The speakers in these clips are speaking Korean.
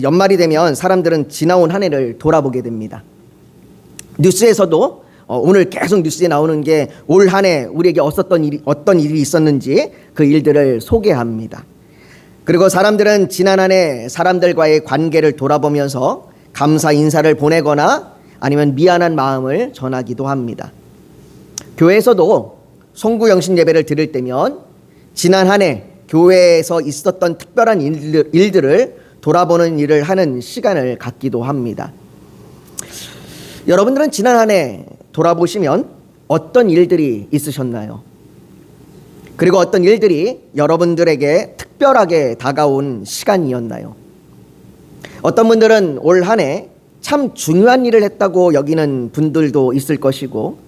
연말이 되면 사람들은 지나온 한 해를 돌아보게 됩니다. 뉴스에서도 오늘 계속 뉴스에 나오는 게 올 한 해 우리에게 어떤 일이 있었는지 그 일들을 소개합니다. 그리고 사람들은 지난 한 해 사람들과의 관계를 돌아보면서 감사 인사를 보내거나 아니면 미안한 마음을 전하기도 합니다. 교회에서도 송구영신 예배를 드릴 때면 지난 한 해 교회에서 있었던 특별한 일들을 돌아보는 일을 하는 시간을 갖기도 합니다. 여러분들은 지난 한 해 돌아보시면 어떤 일들이 있으셨나요? 그리고 어떤 일들이 여러분들에게 특별하게 다가온 시간이었나요? 어떤 분들은 올 한 해 참 중요한 일을 했다고 여기는 분들도 있을 것이고,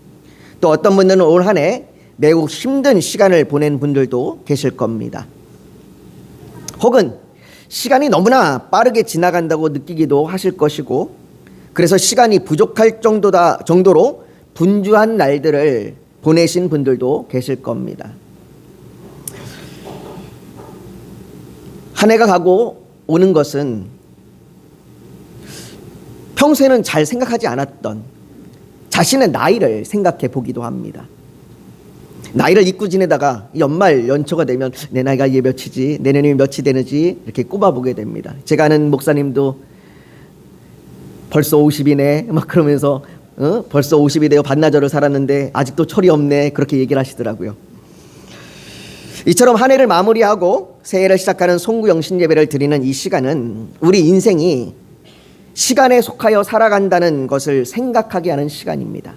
또 어떤 분들은 올 한 해 매우 힘든 시간을 보낸 분들도 계실 겁니다. 혹은 시간이 너무나 빠르게 지나간다고 느끼기도 하실 것이고, 그래서 시간이 부족할 정도로 분주한 날들을 보내신 분들도 계실 겁니다. 한 해가 가고 오는 것은 평소에는 잘 생각하지 않았던 자신의 나이를 생각해 보기도 합니다. 나이를 잊고 지내다가 연말 연초가 되면 내 나이가 이게 몇이지, 내년이 몇이 되는지 이렇게 꼽아보게 됩니다. 제가 아는 목사님도 벌써 50이네 막 그러면서 벌써 50이 되어 반나절을 살았는데 아직도 철이 없네, 그렇게 얘기를 하시더라고요. 이처럼 한 해를 마무리하고 새해를 시작하는 송구영신 예배를 드리는 이 시간은 우리 인생이 시간에 속하여 살아간다는 것을 생각하게 하는 시간입니다.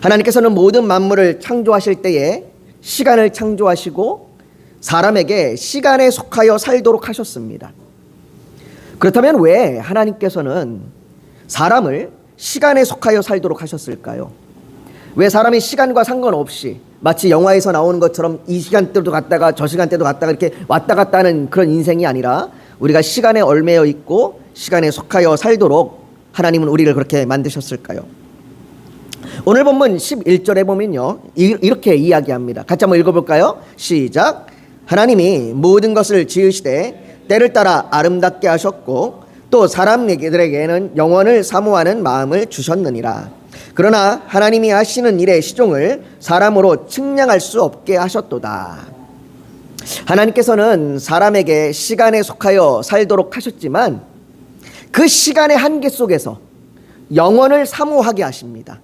하나님께서는 모든 만물을 창조하실 때에 시간을 창조하시고 사람에게 시간에 속하여 살도록 하셨습니다. 그렇다면 왜 하나님께서는 사람을 시간에 속하여 살도록 하셨을까요? 왜 사람이 시간과 상관없이 마치 영화에서 나오는 것처럼 이 시간대도 갔다가 저 시간대도 갔다가 이렇게 왔다 갔다 하는 그런 인생이 아니라 우리가 시간에 얽매여 있고 시간에 속하여 살도록 하나님은 우리를 그렇게 만드셨을까요? 오늘 본문 11절에 보면요, 이렇게 이야기합니다. 같이 한번 읽어볼까요? 시작. 하나님이 모든 것을 지으시되 때를 따라 아름답게 하셨고 또 사람들에게는 영원을 사모하는 마음을 주셨느니라. 그러나 하나님이 하시는 일의 시종을 사람으로 측량할 수 없게 하셨도다. 하나님께서는 사람에게 시간에 속하여 살도록 하셨지만 그 시간의 한계 속에서 영원을 사모하게 하십니다.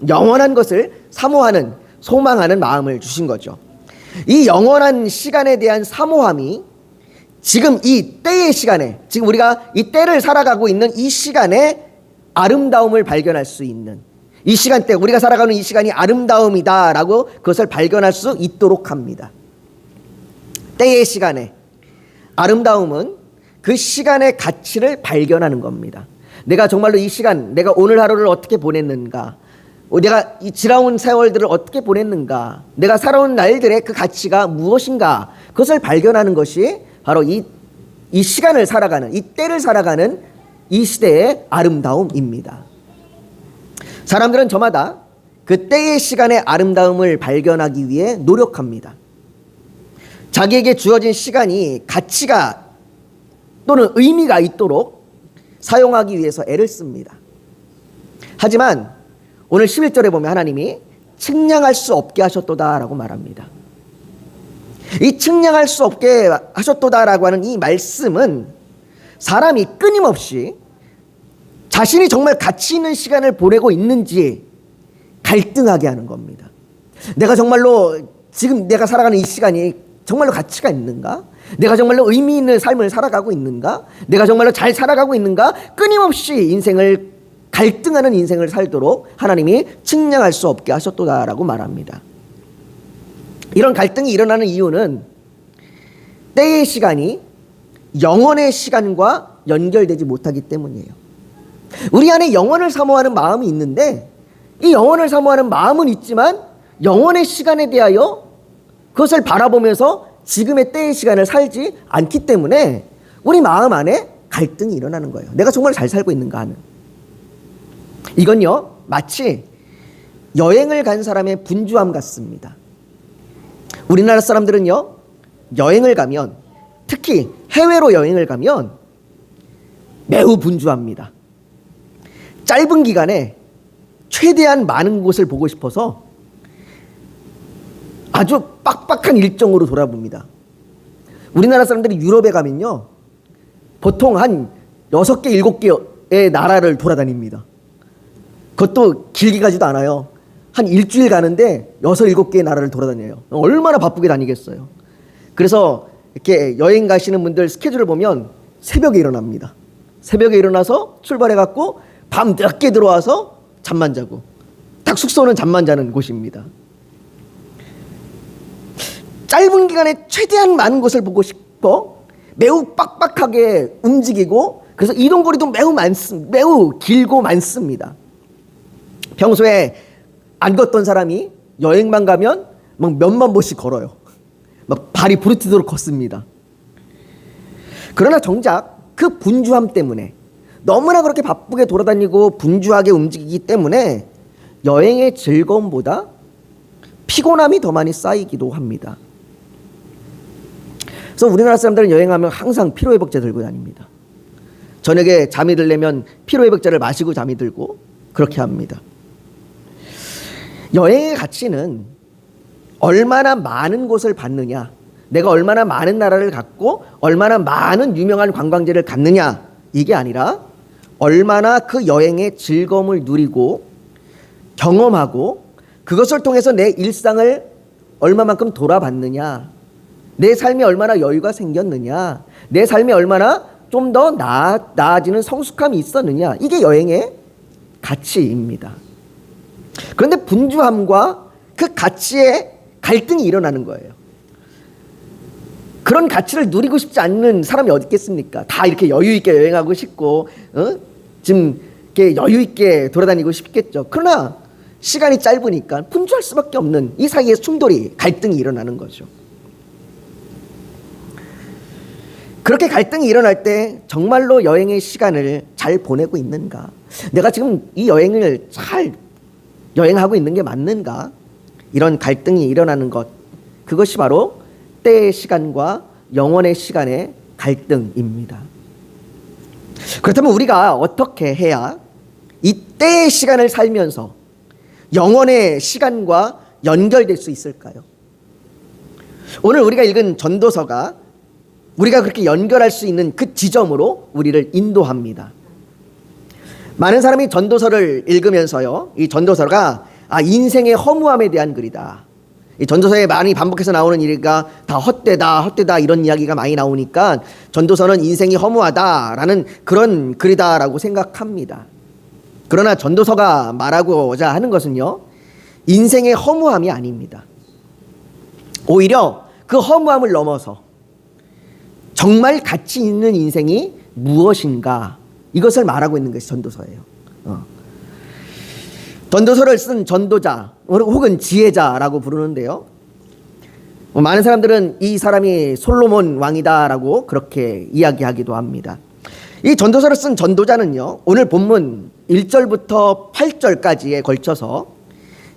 영원한 것을 사모하는, 소망하는 마음을 주신 거죠. 이 영원한 시간에 대한 사모함이 지금 이 때의 시간에, 지금 우리가 이 때를 살아가고 있는 이 시간에 아름다움을 발견할 수 있는, 이 시간대, 우리가 살아가는 이 시간이 아름다움이다라고 그것을 발견할 수 있도록 합니다. 때의 시간에 아름다움은 그 시간의 가치를 발견하는 겁니다. 내가 정말로 이 시간, 내가 오늘 하루를 어떻게 보냈는가, 내가 이 지나온 세월들을 어떻게 보냈는가, 내가 살아온 날들의 그 가치가 무엇인가, 그것을 발견하는 것이 바로 이 시간을 살아가는, 이 때를 살아가는 이 시대의 아름다움입니다. 사람들은 저마다 그 때의 시간의 아름다움을 발견하기 위해 노력합니다. 자기에게 주어진 시간이 가치가 또는 의미가 있도록 사용하기 위해서 애를 씁니다. 하지만 오늘 11절에 보면 하나님이 측량할 수 없게 하셨도다라고 말합니다. 이 측량할 수 없게 하셨도다라고 하는 이 말씀은 사람이 끊임없이 자신이 정말 가치 있는 시간을 보내고 있는지 갈등하게 하는 겁니다. 내가 정말로 지금 내가 살아가는 이 시간이 정말로 가치가 있는가? 내가 정말로 의미 있는 삶을 살아가고 있는가? 내가 정말로 잘 살아가고 있는가? 끊임없이 인생을 갈등하는 인생을 살도록 하나님이 측량할 수 없게 하셨도다라고 말합니다. 이런 갈등이 일어나는 이유는 때의 시간이 영원의 시간과 연결되지 못하기 때문이에요. 우리 안에 영원을 사모하는 마음이 있는데 이 영원을 사모하는 마음은 있지만 영원의 시간에 대하여 그것을 바라보면서 지금의 때의 시간을 살지 않기 때문에 우리 마음 안에 갈등이 일어나는 거예요. 내가 정말 잘 살고 있는가 하는. 이건요, 마치 여행을 간 사람의 분주함 같습니다. 우리나라 사람들은요, 여행을 가면, 특히 해외로 여행을 가면 매우 분주합니다. 짧은 기간에 최대한 많은 곳을 보고 싶어서 아주 빡빡한 일정으로 돌아봅니다. 우리나라 사람들이 유럽에 가면요, 보통 한 6개, 7개의 나라를 돌아다닙니다. 그것도 길게 가지도 않아요. 한 일주일 가는데 6, 7개의 나라를 돌아다녀요. 얼마나 바쁘게 다니겠어요. 그래서 이렇게 여행 가시는 분들 스케줄을 보면 새벽에 일어납니다. 새벽에 일어나서 출발해갖고 밤 늦게 들어와서 잠만 자고, 딱 숙소는 잠만 자는 곳입니다. 짧은 기간에 최대한 많은 곳을 보고 싶고 매우 빡빡하게 움직이고, 그래서 이동거리도 매우 길고 많습니다. 평소에 안 걷던 사람이 여행만 가면 막 몇만 보씩 걸어요. 막 발이 부르트도록 걷습니다. 그러나 정작 그 분주함 때문에, 너무나 그렇게 바쁘게 돌아다니고 분주하게 움직이기 때문에 여행의 즐거움보다 피곤함이 더 많이 쌓이기도 합니다. 그래서 우리나라 사람들은 여행하면 항상 피로회복제 들고 다닙니다. 저녁에 잠이 들려면 피로회복제를 마시고 잠이 들고 그렇게 합니다. 여행의 가치는 얼마나 많은 곳을 봤느냐, 내가 얼마나 많은 나라를 갔고 얼마나 많은 유명한 관광지를 갔느냐, 이게 아니라 얼마나 그 여행의 즐거움을 누리고 경험하고 그것을 통해서 내 일상을 얼마만큼 돌아봤느냐, 내 삶에 얼마나 여유가 생겼느냐, 내 삶에 얼마나 좀 더 나아지는 성숙함이 있었느냐, 이게 여행의 가치입니다. 그런데 분주함과 그 가치에 갈등이 일어나는 거예요. 그런 가치를 누리고 싶지 않는 사람이 어디 있겠습니까? 다 이렇게 여유 있게 여행하고 싶고, 지금 이렇게 여유 있게 돌아다니고 싶겠죠. 그러나 시간이 짧으니까 분주할 수밖에 없는 이 사이에 충돌이, 갈등이 일어나는 거죠. 그렇게 갈등이 일어날 때 정말로 여행의 시간을 잘 보내고 있는가? 내가 지금 이 여행을 잘 여행하고 있는 게 맞는가? 이런 갈등이 일어나는 것, 그것이 바로 때의 시간과 영원의 시간의 갈등입니다. 그렇다면 우리가 어떻게 해야 이 때의 시간을 살면서 영원의 시간과 연결될 수 있을까요? 오늘 우리가 읽은 전도서가 우리가 그렇게 연결할 수 있는 그 지점으로 우리를 인도합니다. 많은 사람이 전도서를 읽으면서요, 이 전도서가 인생의 허무함에 대한 글이다, 이 전도서에 많이 반복해서 나오는 일이가 다 헛되다 이런 이야기가 많이 나오니까 전도서는 인생이 허무하다라는 그런 글이다라고 생각합니다. 그러나 전도서가 말하고자 하는 것은요, 인생의 허무함이 아닙니다. 오히려 그 허무함을 넘어서 정말 가치 있는 인생이 무엇인가, 이것을 말하고 있는 것이 전도서예요. 전도서를 쓴 전도자 혹은 지혜자라고 부르는데요, 많은 사람들은 이 사람이 솔로몬 왕이다라고 그렇게 이야기하기도 합니다. 이 전도서를 쓴 전도자는요, 오늘 본문 1절부터 8절까지에 걸쳐서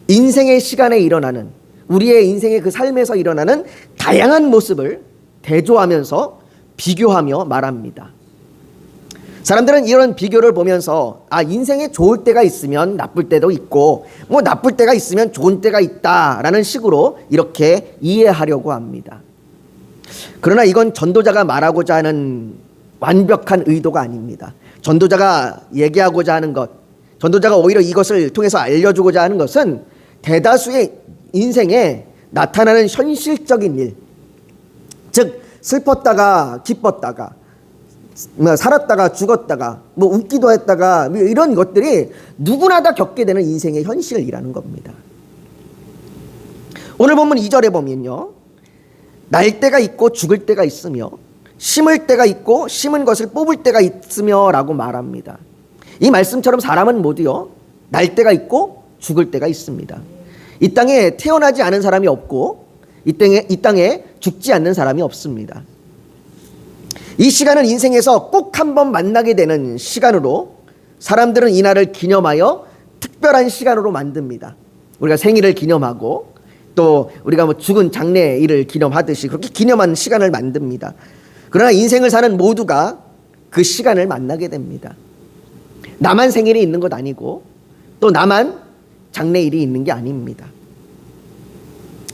인생의 시간에 일어나는, 우리의 인생의 그 삶에서 일어나는 다양한 모습을 대조하면서 비교하며 말합니다. 사람들은 이런 비교를 보면서 인생에 좋을 때가 있으면 나쁠 때도 있고, 나쁠 때가 있으면 좋은 때가 있다라는 식으로 이렇게 이해하려고 합니다. 그러나 이건 전도자가 말하고자 하는 완벽한 의도가 아닙니다. 전도자가 얘기하고자 하는 것, 전도자가 오히려 이것을 통해서 알려주고자 하는 것은 대다수의 인생에 나타나는 현실적인 일, 즉 슬펐다가 기뻤다가, 살았다가 죽었다가, 웃기도 했다가, 이런 것들이 누구나 다 겪게 되는 인생의 현실이라는 겁니다. 오늘 본문 2절에 보면요, 날 때가 있고 죽을 때가 있으며 심을 때가 있고 심은 것을 뽑을 때가 있으며 라고 말합니다. 이 말씀처럼 사람은 모두요, 날 때가 있고 죽을 때가 있습니다. 이 땅에 태어나지 않은 사람이 없고 이 땅에 죽지 않는 사람이 없습니다. 이 시간은 인생에서 꼭 한 번 만나게 되는 시간으로 사람들은 이날을 기념하여 특별한 시간으로 만듭니다. 우리가 생일을 기념하고 또 우리가 죽은 장래일을 기념하듯이 그렇게 기념한 시간을 만듭니다. 그러나 인생을 사는 모두가 그 시간을 만나게 됩니다. 나만 생일이 있는 것 아니고 또 나만 장래일이 있는 게 아닙니다.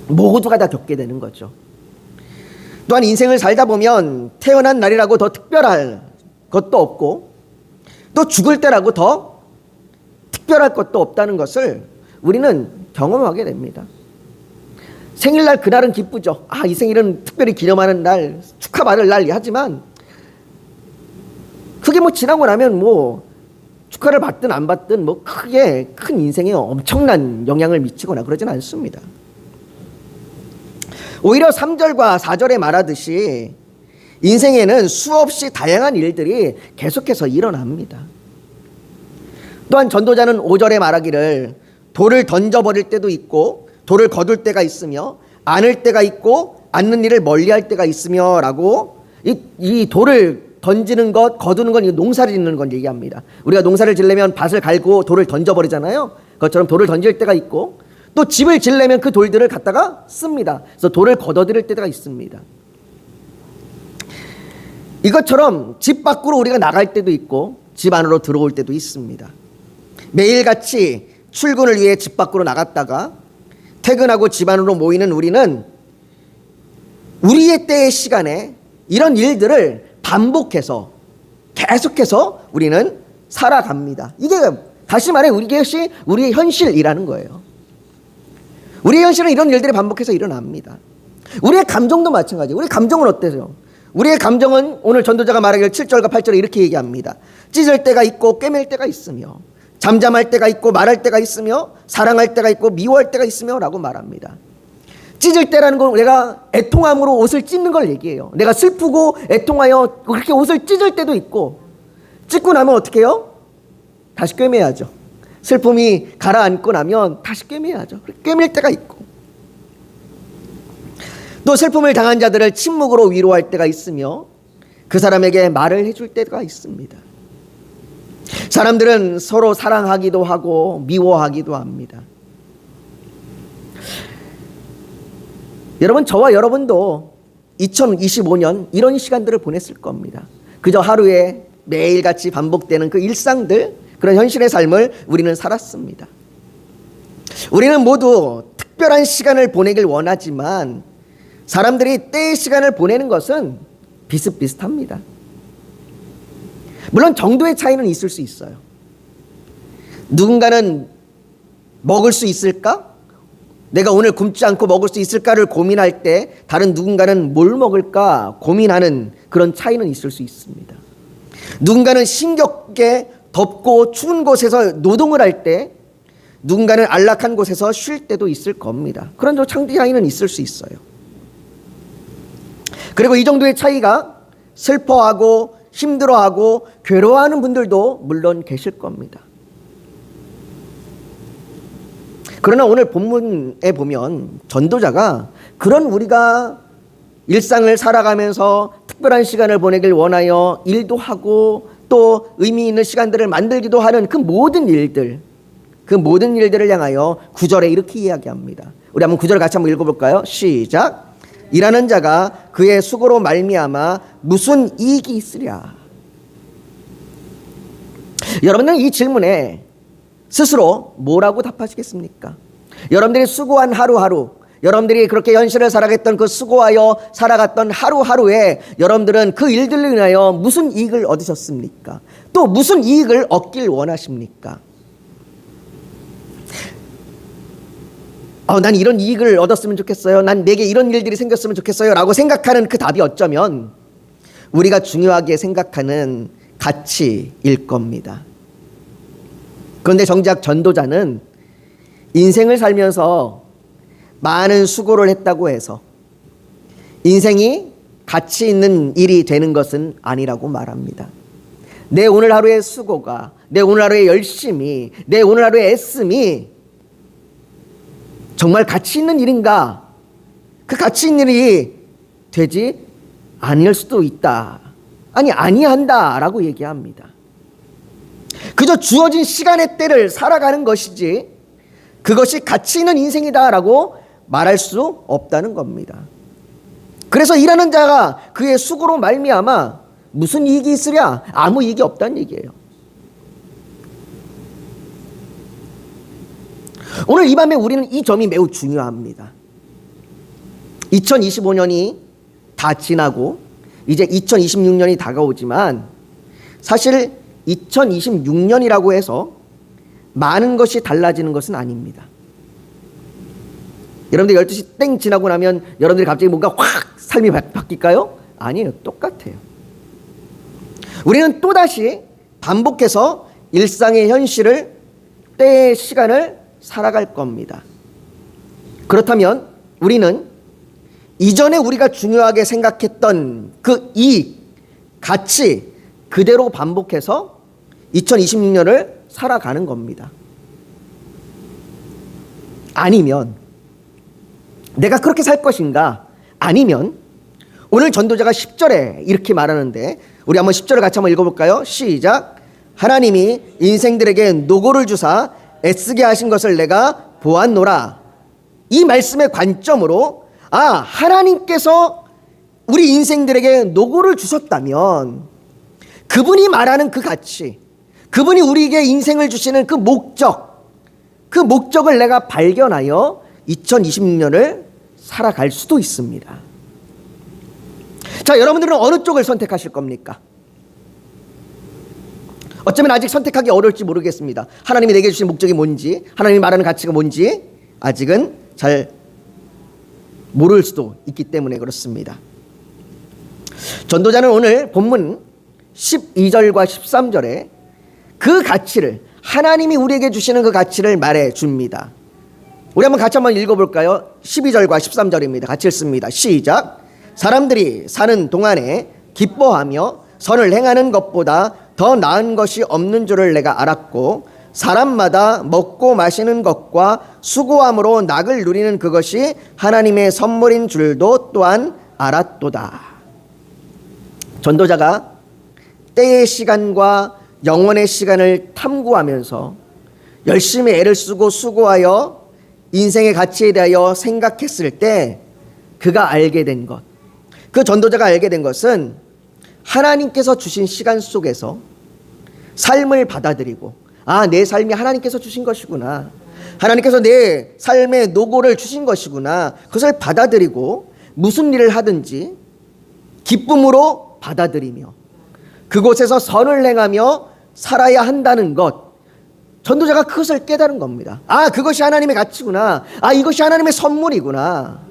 모두가 다 겪게 되는 거죠. 또한 인생을 살다 보면 태어난 날이라고 더 특별할 것도 없고 또 죽을 때라고 더 특별할 것도 없다는 것을 우리는 경험하게 됩니다. 생일날 그날은 기쁘죠. 이 생일은 특별히 기념하는 날, 축하받을 날 하지만 그게 지나고 나면 축하를 받든 안 받든 크게 큰 인생에 엄청난 영향을 미치거나 그러진 않습니다. 오히려 3절과 4절에 말하듯이 인생에는 수없이 다양한 일들이 계속해서 일어납니다. 또한 전도자는 5절에 말하기를 돌을 던져버릴 때도 있고 돌을 거둘 때가 있으며 안을 때가 있고 안는 일을 멀리할 때가 있으며 라고 이 돌을 던지는 것, 거두는 건 농사를 짓는 건 얘기합니다. 우리가 농사를 지려면 밭을 갈고 돌을 던져버리잖아요. 그것처럼 돌을 던질 때가 있고 또 집을 지려면 그 돌들을 갖다가 씁니다. 그래서 돌을 걷어들일 때가 있습니다. 이것처럼 집 밖으로 우리가 나갈 때도 있고 집 안으로 들어올 때도 있습니다. 매일같이 출근을 위해 집 밖으로 나갔다가 퇴근하고 집 안으로 모이는 우리는 우리의 때의 시간에 이런 일들을 반복해서 계속해서 우리는 살아갑니다. 이게 다시 말해 이것이 우리의 현실이라는 거예요. 우리의 현실은 이런 일들이 반복해서 일어납니다. 우리의 감정도 마찬가지예요. 우리 감정은 어때요? 우리의 감정은 오늘 전도자가 말하기를 7절과 8절에 이렇게 얘기합니다. 찢을 때가 있고 꿰맬 때가 있으며 잠잠할 때가 있고 말할 때가 있으며 사랑할 때가 있고 미워할 때가 있으며 라고 말합니다. 찢을 때라는 건 내가 애통함으로 옷을 찢는 걸 얘기해요. 내가 슬프고 애통하여 그렇게 옷을 찢을 때도 있고 찢고 나면 어떻게 해요? 다시 꿰매야죠. 슬픔이 가라앉고 나면 다시 꿰매야죠. 꿰맬 때가 있고 또 슬픔을 당한 자들을 침묵으로 위로할 때가 있으며 그 사람에게 말을 해줄 때가 있습니다. 사람들은 서로 사랑하기도 하고 미워하기도 합니다. 여러분, 저와 여러분도 2025년 이런 시간들을 보냈을 겁니다. 그저 하루에 매일같이 반복되는 그 일상들, 그런 현실의 삶을 우리는 살았습니다. 우리는 모두 특별한 시간을 보내길 원하지만 사람들이 때의 시간을 보내는 것은 비슷비슷합니다. 물론 정도의 차이는 있을 수 있어요. 누군가는 먹을 수 있을까? 내가 오늘 굶지 않고 먹을 수 있을까를 고민할 때 다른 누군가는 뭘 먹을까 고민하는 그런 차이는 있을 수 있습니다. 누군가는 힘겹게 덥고 추운 곳에서 노동을 할 때 누군가는 안락한 곳에서 쉴 때도 있을 겁니다. 그런 차이는 있을 수 있어요. 그리고 이 정도의 차이가 슬퍼하고 힘들어하고 괴로워하는 분들도 물론 계실 겁니다. 그러나 오늘 본문에 보면 전도자가 그런 우리가 일상을 살아가면서 특별한 시간을 보내길 원하여 일도 하고 또 의미 있는 시간들을 만들기도 하는 그 모든 일들을 향하여 9절에 이렇게 이야기합니다. 우리 한번 9절 같이 한번 읽어볼까요? 시작. 일하는 자가 그의 수고로 말미암아 무슨 이익이 있으랴. 여러분은 이 질문에 스스로 뭐라고 답하시겠습니까? 여러분들이 수고한 하루하루, 여러분들이 그렇게 현실을 살아갔던 그 수고하여 살아갔던 하루하루에 여러분들은 그 일들로 인하여 무슨 이익을 얻으셨습니까? 또 무슨 이익을 얻길 원하십니까? 난 이런 이익을 얻었으면 좋겠어요. 난 내게 이런 일들이 생겼으면 좋겠어요. 라고 생각하는 그 답이 어쩌면 우리가 중요하게 생각하는 가치일 겁니다. 그런데 정작 전도자는 인생을 살면서 많은 수고를 했다고 해서 인생이 가치 있는 일이 되는 것은 아니라고 말합니다. 내 오늘 하루의 수고가, 내 오늘 하루의 열심이, 내 오늘 하루의 애씀이 정말 가치 있는 일인가? 그 가치 있는 일이 되지 아닐 수도 있다. 아니한다 라고 얘기합니다. 그저 주어진 시간의 때를 살아가는 것이지 그것이 가치 있는 인생이다 라고 말할 수 없다는 겁니다. 그래서 일하는 자가 그의 수고로 말미암아 무슨 이익이 있으랴? 아무 이익이 없다는 얘기예요. 오늘 이 밤에 우리는 이 점이 매우 중요합니다. 2025년이 다 지나고 이제 2026년이 다가오지만 사실 2026년이라고 해서 많은 것이 달라지는 것은 아닙니다. 여러분들 12시 땡 지나고 나면 여러분들이 갑자기 뭔가 확 삶이 바뀔까요? 아니에요. 똑같아요. 우리는 또다시 반복해서 일상의 현실을, 때의 시간을 살아갈 겁니다. 그렇다면 우리는 이전에 우리가 중요하게 생각했던 그 이익, 가치 그대로 반복해서 2026년을 살아가는 겁니다. 아니면 내가 그렇게 살 것인가? 아니면 오늘 전도자가 10절에 이렇게 말하는데 우리 한번 10절을 같이 한번 읽어볼까요? 시작. 하나님이 인생들에게 노고를 주사 애쓰게 하신 것을 내가 보았노라. 이 말씀의 관점으로 하나님께서 우리 인생들에게 노고를 주셨다면 그분이 말하는 그 가치, 그분이 우리에게 인생을 주시는 그 목적을 내가 발견하여 2026년을 살아갈 수도 있습니다. 자, 여러분들은 어느 쪽을 선택하실 겁니까? 어쩌면 아직 선택하기 어려울지 모르겠습니다. 하나님이 내게 주신 목적이 뭔지, 하나님이 말하는 가치가 뭔지 아직은 잘 모를 수도 있기 때문에 그렇습니다. 전도자는 오늘 본문 12절과 13절에 그 가치를, 하나님이 우리에게 주시는 그 가치를 말해 줍니다. 우리 한번 읽어볼까요? 12절과 13절입니다. 같이 읽습니다. 시작. 사람들이 사는 동안에 기뻐하며 선을 행하는 것보다 더 나은 것이 없는 줄을 내가 알았고 사람마다 먹고 마시는 것과 수고함으로 낙을 누리는 그것이 하나님의 선물인 줄도 또한 알았도다. 전도자가 때의 시간과 영원의 시간을 탐구하면서 열심히 애를 쓰고 수고하여 인생의 가치에 대하여 생각했을 때 그가 알게 된 것, 그 전도자가 알게 된 것은 하나님께서 주신 시간 속에서 삶을 받아들이고 내 삶이 하나님께서 주신 것이구나, 하나님께서 내 삶의 노고를 주신 것이구나, 그것을 받아들이고 무슨 일을 하든지 기쁨으로 받아들이며 그곳에서 선을 행하며 살아야 한다는 것, 전도자가 그것을 깨달은 겁니다. 그것이 하나님의 가치구나, 이것이 하나님의 선물이구나.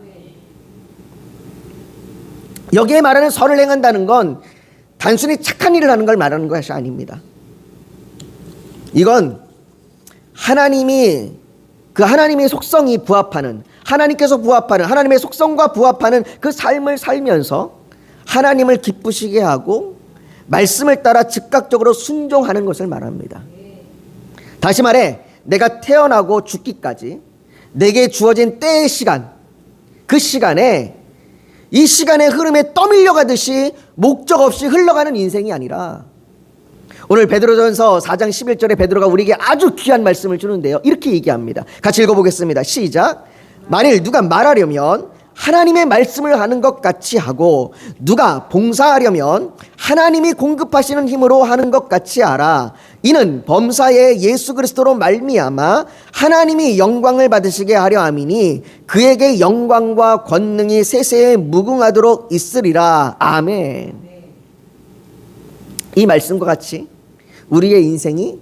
여기에 말하는 선을 행한다는 건 단순히 착한 일을 하는 걸 말하는 것이 아닙니다. 이건 하나님의 속성이 부합하는, 하나님께서 부합하는, 하나님의 속성과 부합하는 그 삶을 살면서 하나님을 기쁘시게 하고 말씀을 따라 즉각적으로 순종하는 것을 말합니다. 다시 말해 내가 태어나고 죽기까지 내게 주어진 때의 시간, 그 시간에 이 시간의 흐름에 떠밀려가듯이 목적 없이 흘러가는 인생이 아니라, 오늘 베드로전서 4장 11절에 베드로가 우리에게 아주 귀한 말씀을 주는데요, 이렇게 얘기합니다. 같이 읽어보겠습니다. 시작. 만일 누가 말하려면 하나님의 말씀을 하는 것 같이 하고 누가 봉사하려면 하나님이 공급하시는 힘으로 하는 것 같이 하라. 이는 범사에 예수 그리스도로 말미암아 하나님이 영광을 받으시게 하려 함이니 그에게 영광과 권능이 세세에 무궁하도록 있으리라. 아멘. 이 말씀과 같이 우리의 인생이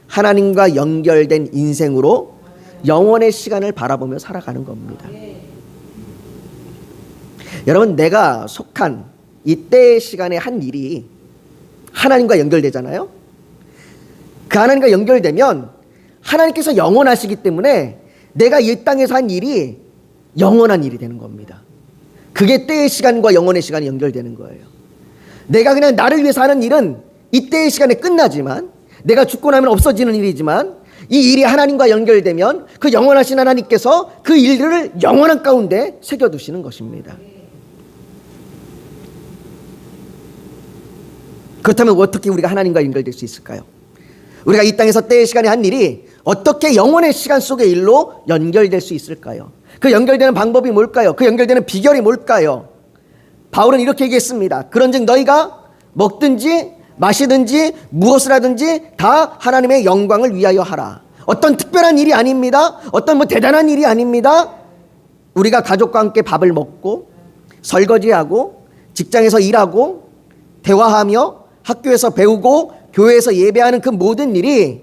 하나님과 연결된 인생으로 영원의 시간을 바라보며 살아가는 겁니다. 여러분, 내가 속한 이 때의 시간에 한 일이 하나님과 연결되잖아요. 그 하나님과 연결되면 하나님께서 영원하시기 때문에 내가 이 땅에서 한 일이 영원한 일이 되는 겁니다. 그게 때의 시간과 영원의 시간이 연결되는 거예요. 내가 그냥 나를 위해서 하는 일은 이 때의 시간에 끝나지만, 내가 죽고 나면 없어지는 일이지만, 이 일이 하나님과 연결되면 그 영원하신 하나님께서 그 일들을 영원한 가운데 새겨두시는 것입니다. 그렇다면 어떻게 우리가 하나님과 연결될 수 있을까요? 우리가 이 땅에서 때의 시간에 한 일이 어떻게 영원의 시간 속의 일로 연결될 수 있을까요? 그 연결되는 방법이 뭘까요? 그 연결되는 비결이 뭘까요? 바울은 이렇게 얘기했습니다. 그런즉 너희가 먹든지 마시든지 무엇을 하든지 다 하나님의 영광을 위하여 하라. 어떤 특별한 일이 아닙니다. 어떤 대단한 일이 아닙니다. 우리가 가족과 함께 밥을 먹고 설거지하고 직장에서 일하고 대화하며 학교에서 배우고 교회에서 예배하는 그 모든 일이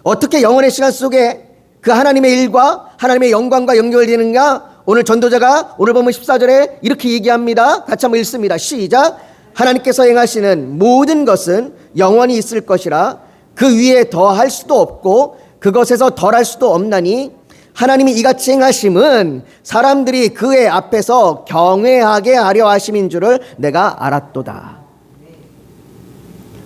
어떻게 영혼의 시간 속에 그 하나님의 일과 하나님의 영광과 연결되는가? 오늘 전도자가 오늘 보면 14절에 이렇게 얘기합니다. 같이 한번 읽습니다. 시작. 하나님께서 행하시는 모든 것은 영원히 있을 것이라 그 위에 더할 수도 없고 그것에서 덜할 수도 없나니 하나님이 이같이 행하심은 사람들이 그의 앞에서 경외하게 하려 하심인 줄을 내가 알았도다.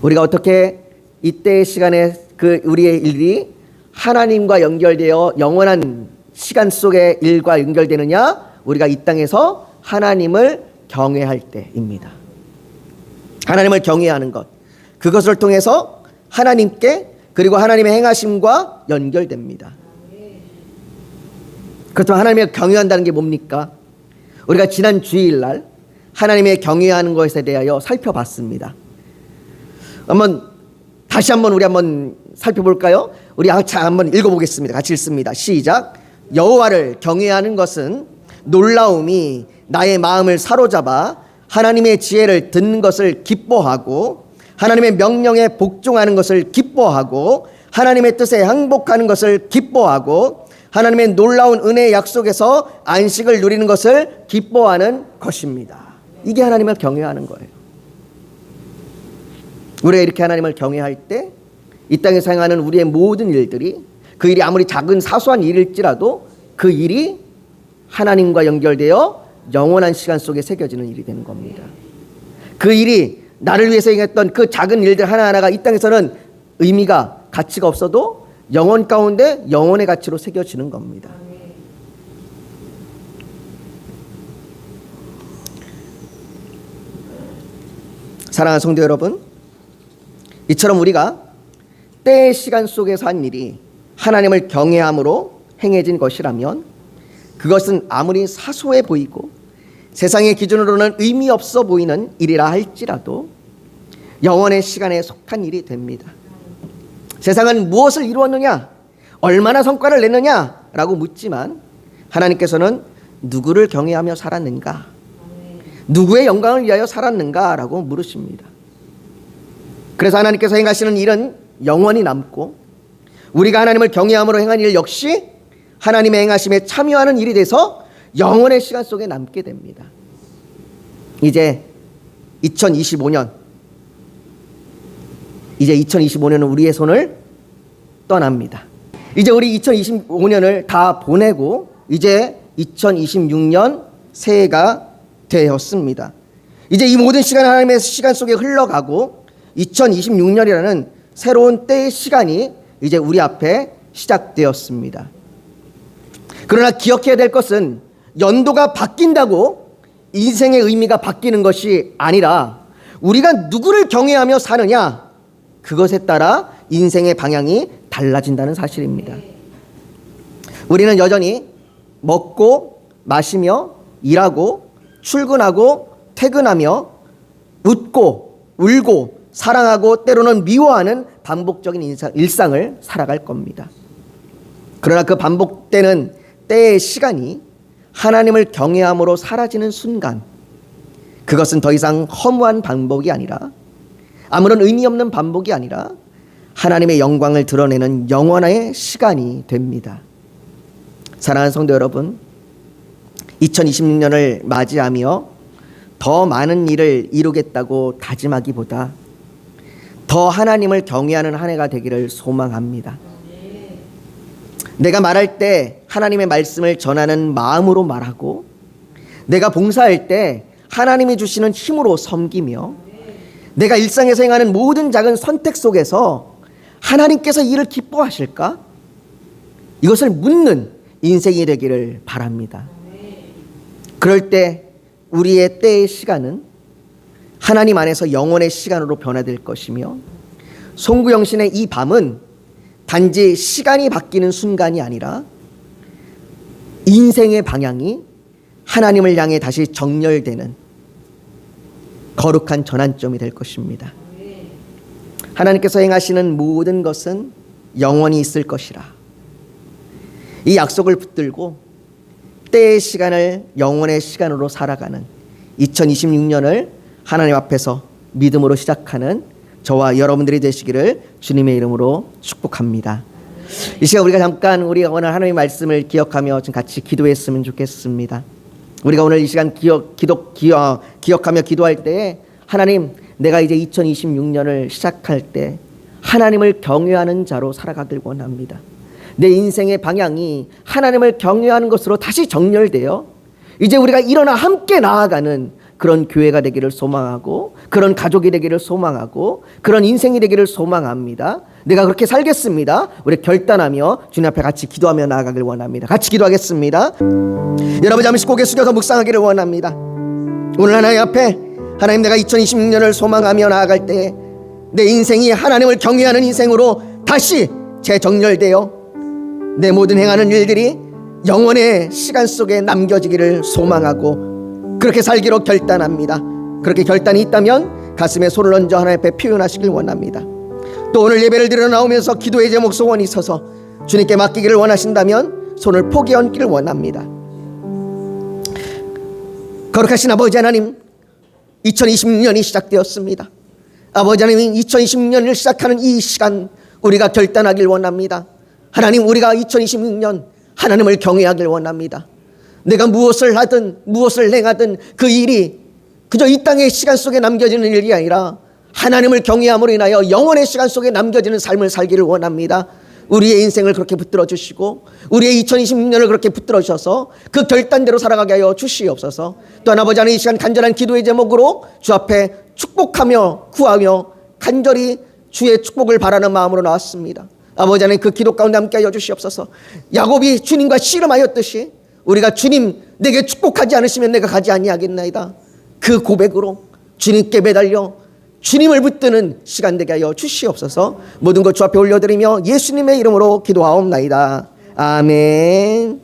우리가 어떻게 이때의 시간에 그 우리의 일이 하나님과 연결되어 영원한 시간 속의 일과 연결되느냐? 우리가 이 땅에서 하나님을 경외할 때입니다. 하나님을 경외하는 것, 그것을 통해서 하나님께 그리고 하나님의 행하심과 연결됩니다. 그렇다면 하나님을 경외한다는 게 뭡니까? 우리가 지난 주일날 하나님의 경외하는 것에 대하여 살펴봤습니다. 다시 한번 우리 한번 살펴볼까요? 우리 한번 읽어보겠습니다. 같이 읽습니다. 시작. 여호와를 경외하는 것은 놀라움이 나의 마음을 사로잡아 하나님의 지혜를 듣는 것을 기뻐하고 하나님의 명령에 복종하는 것을 기뻐하고 하나님의 뜻에 항복하는 것을 기뻐하고 하나님의 놀라운 은혜의 약속에서 안식을 누리는 것을 기뻐하는 것입니다. 이게 하나님을 경외하는 거예요. 우리가 이렇게 하나님을 경외할 때 이 땅에서 행하는 우리의 모든 일들이 그 일이 아무리 작은 사소한 일일지라도 그 일이 하나님과 연결되어 영원한 시간 속에 새겨지는 일이 되는 겁니다. 그 일이 나를 위해서 행했던 그 작은 일들 하나하나가 이 땅에서는 의미가 가치가 없어도 영원 가운데 영원의 가치로 새겨지는 겁니다. 사랑하는 성도 여러분, 이처럼 우리가 때의 시간 속에서 한 일이 하나님을 경외함으로 행해진 것이라면 그것은 아무리 사소해 보이고 세상의 기준으로는 의미 없어 보이는 일이라 할지라도 영원의 시간에 속한 일이 됩니다. 세상은 무엇을 이루었느냐, 얼마나 성과를 냈느냐라고 묻지만 하나님께서는 누구를 경외하며 살았는가, 누구의 영광을 위하여 살았는가라고 물으십니다. 그래서 하나님께서 행하시는 일은 영원히 남고 우리가 하나님을 경외함으로 행한 일 역시 하나님의 행하심에 참여하는 일이 돼서 영원의 시간 속에 남게 됩니다. 이제 2025년은 우리의 손을 떠납니다. 이제 우리 2025년을 다 보내고 이제 2026년 새해가 되었습니다. 이제 이 모든 시간 하나님의 시간 속에 흘러가고 2026년이라는 새로운 때의 시간이 이제 우리 앞에 시작되었습니다. 그러나 기억해야 될 것은 연도가 바뀐다고 인생의 의미가 바뀌는 것이 아니라 우리가 누구를 경외하며 사느냐, 그것에 따라 인생의 방향이 달라진다는 사실입니다. 우리는 여전히 먹고 마시며 일하고 출근하고 퇴근하며 웃고 울고 사랑하고 때로는 미워하는 반복적인 일상을 살아갈 겁니다. 그러나 그 반복되는 때의 시간이 하나님을 경외함으로 사라지는 순간, 그것은 더 이상 허무한 반복이 아니라 아무런 의미 없는 반복이 아니라 하나님의 영광을 드러내는 영원의 시간이 됩니다. 사랑하는 성도 여러분, 2026년을 맞이하며 더 많은 일을 이루겠다고 다짐하기보다 더 하나님을 경외하는 한 해가 되기를 소망합니다. 내가 말할 때 하나님의 말씀을 전하는 마음으로 말하고, 내가 봉사할 때 하나님이 주시는 힘으로 섬기며, 내가 일상에서 행하는 모든 작은 선택 속에서 하나님께서 이를 기뻐하실까? 이것을 묻는 인생이 되기를 바랍니다. 그럴 때 우리의 때의 시간은 하나님 안에서 영원의 시간으로 변화될 것이며, 송구영신의 이 밤은 단지 시간이 바뀌는 순간이 아니라 인생의 방향이 하나님을 향해 다시 정렬되는, 거룩한 전환점이 될 것입니다. 하나님께서 행하시는 모든 것은 영원히 있을 것이라. 이 약속을 붙들고 때의 시간을 영원의 시간으로 살아가는 2026년을 하나님 앞에서 믿음으로 시작하는 저와 여러분들이 되시기를 주님의 이름으로 축복합니다. 이 시간 우리가 잠깐 우리가 오늘 하나님의 말씀을 기억하며 좀 같이 기도했으면 좋겠습니다. 우리가 오늘 이 시간 기억하며 기도할 때에 하나님, 내가 이제 2026년을 시작할 때 하나님을 경외하는 자로 살아가길 원합니다. 내 인생의 방향이 하나님을 경외하는 것으로 다시 정렬되어 이제 우리가 일어나 함께 나아가는 그런 교회가 되기를 소망하고, 그런 가족이 되기를 소망하고, 그런 인생이 되기를 소망합니다. 내가 그렇게 살겠습니다. 우리 결단하며 주님 앞에 같이 기도하며 나아가길 원합니다. 같이 기도하겠습니다. 여러분 잠시 고개 숙여서 묵상하기를 원합니다. 오늘 하나님 앞에, 하나님, 내가 2026년을 소망하며 나아갈 때 내 인생이 하나님을 경외하는 인생으로 다시 재정렬되어 내 모든 행하는 일들이 영원의 시간 속에 남겨지기를 소망하고 그렇게 살기로 결단합니다. 그렇게 결단이 있다면 가슴에 손을 얹어 하나님 앞에 표현하시길 원합니다. 또 오늘 예배를 드려 나오면서 기도의 제목 소원이 있어서 주님께 맡기기를 원하신다면 손을 포기 얹기를 원합니다. 거룩하신 아버지 하나님, 2026년이 시작되었습니다. 아버지 하나님, 2026년을 시작하는 이 시간 우리가 결단하길 원합니다. 하나님, 우리가 2026년 하나님을 경외하길 원합니다. 내가 무엇을 하든 무엇을 행하든 그 일이 그저 이 땅의 시간 속에 남겨지는 일이 아니라 하나님을 경외함으로 인하여 영원의 시간 속에 남겨지는 삶을 살기를 원합니다. 우리의 인생을 그렇게 붙들어 주시고 우리의 2026년을 그렇게 붙들어 주셔서 그 결단대로 살아가게 하여 주시옵소서. 또한 아버지 하나님, 이 시간 간절한 기도의 제목으로 주 앞에 축복하며 구하며 간절히 주의 축복을 바라는 마음으로 나왔습니다. 아버지 하나님, 그 기도 가운데 함께 하여 주시옵소서. 야곱이 주님과 씨름하였듯이 우리가 주님 내게 축복하지 않으시면 내가 가지 아니하겠나이다, 그 고백으로 주님께 매달려 주님을 붙드는 시간 되게 하여 주시옵소서. 모든 것 주 앞에 올려드리며 예수님의 이름으로 기도하옵나이다. 아멘.